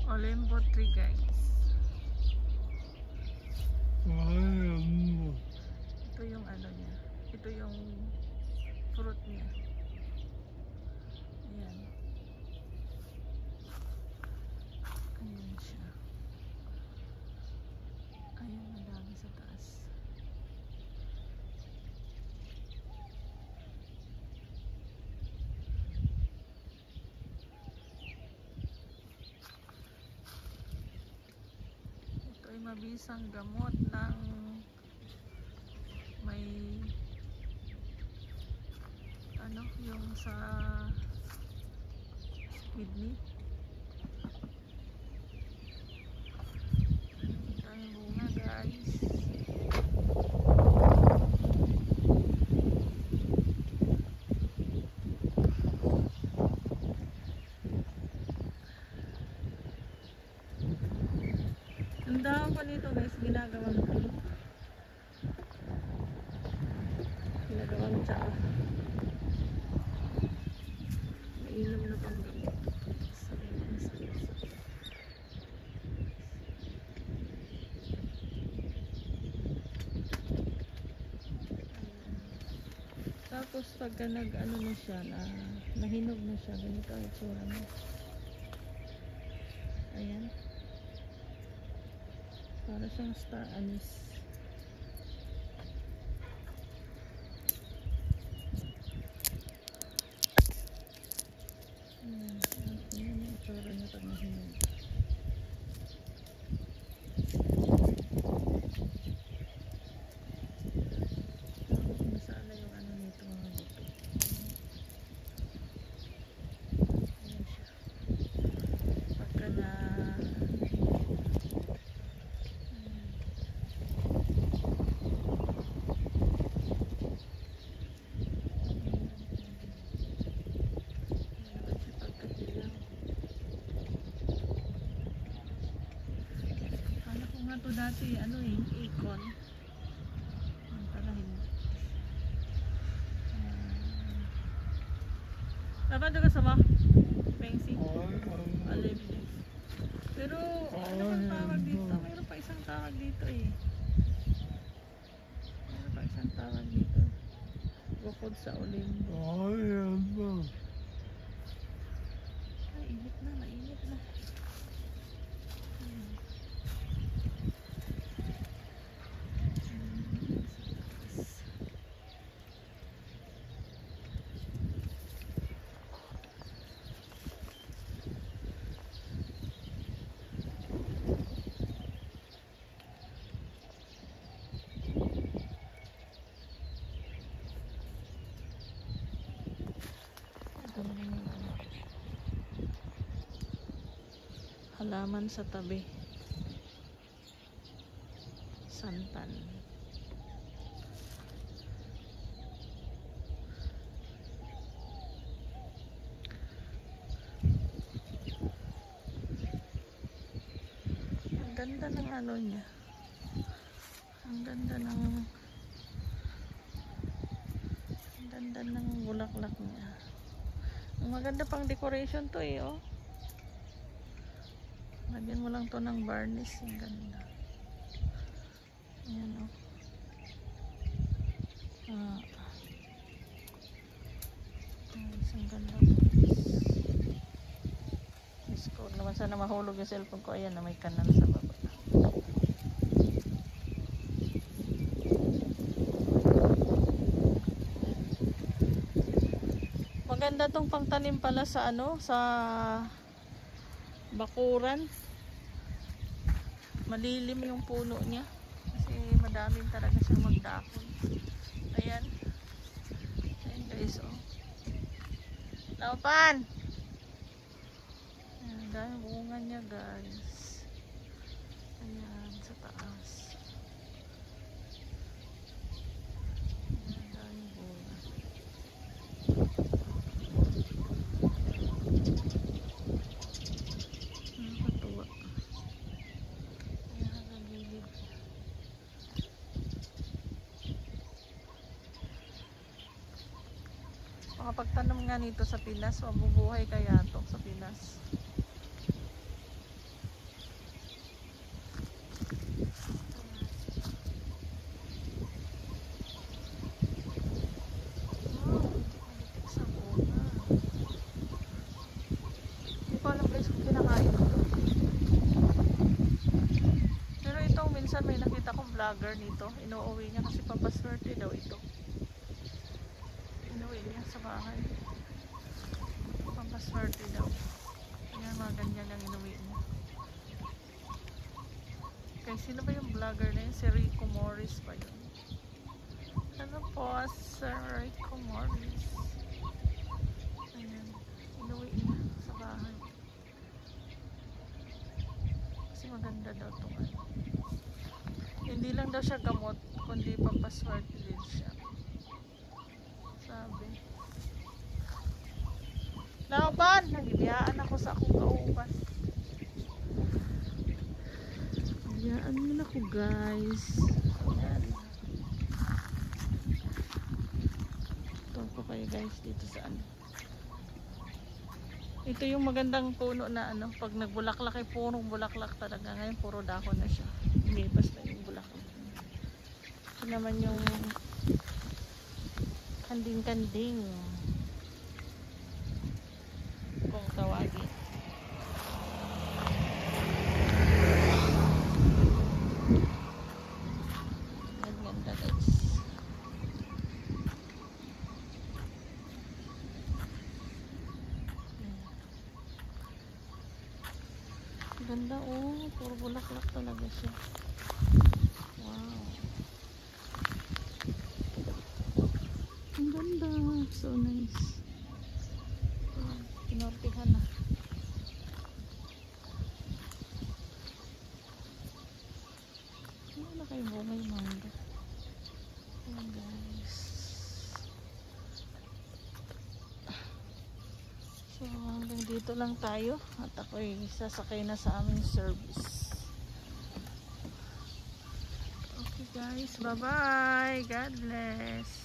Olimbo tree, guys. Ito yung ano niya. Ito yung fruit niya. Ayan. Ayan siya. Ayan, madami sa taas. Ito ay mabisang gamot ng may ano, yung sa kidney. Ang bunga, guys. Ang dahon pa nito, guys, ginagawang tsaka. Mainom na pang gamot. Tapos pagka nag-ano na siya, nahinog na siya, ganito ang itsura niya. Ayan. Para siyang star anise. Ayan. Ayan yung itsura niya pag nahinog. Masala yung ano nito, mga buto. Ayan siya. Pagka na ito dati, ano eh, ikon. Ang talahin. Dapat ka sama? Pengsi? Alip. Pero, ano bang tawag dito? Mayroon pa isang tawag dito eh. Mayroon pa isang tawag dito. Bukod sa Olimbo. Ay, init na, mainit na. Halaman sa tabi. Santan. Ang ganda ng ano niya. Ang ganda ng bulaklak niya. Ang maganda pang decoration to eh, oh. Lagyan mo lang to ng varnish. Ang ganda. Ayan, oh. Ang ganda. Miss ko naman sana mahulog yung cellphone ko. Ayan na, may kanal sa baba. Maganda tong pangtanim pala sa ano, sa bakuran. Malilim yung puno niya kasi madaming talaga siyang magdahon. Ayan. Ayan guys, oh. Laupan! Ayan, dahil bunga niya guys. Ayan, sa taas. Ayan, dahil bunga. Nakakatuwa. Ayan, hanggang gilid. Makapagtanong nga nito sa Pinas, mabubuhay kaya to sa Pinas. guys kung kinakain ko. Pero itong minsan may nakita kong vlogger nito. Inuuwi niya kasi papaswerte daw ito. Inuwi niya sa bahay. Papaswerte daw. Kaya mga ganyan ang inuwi niya. Kaya sino ba yung vlogger na yun? Si Rico Morris ba yun? Ano po, Sir Rico Morris. Ayan. Inuwi niya sa bahay. Kasi maganda daw ito. Hindi lang daw siya gamot, kundi papaswerte din siya. Sabi. Nauban! Nagibiyaan ako sa akong kauban. Nagibiyaan mo na ko guys. Ayan. Ito ko kayo guys dito sa ano. Ito yung magandang puno na ano, pag nagbulaklak ay punong bulaklak talaga. Ngayon puro dahon na siya. Lumipas na yung bulaklak. Ito naman yung kanding-kanding. Kung tawagin. Ang ganda guys. Ganda oh, puro bulaklak talaga siya. Wow. Ang ganda, so nice. Pinortihan na. Ano na kayo bunga yung mangga? Ayan guys. So hanggang dito lang tayo at ako'y sasakay na sa aming service. Okay guys, bye bye, God bless.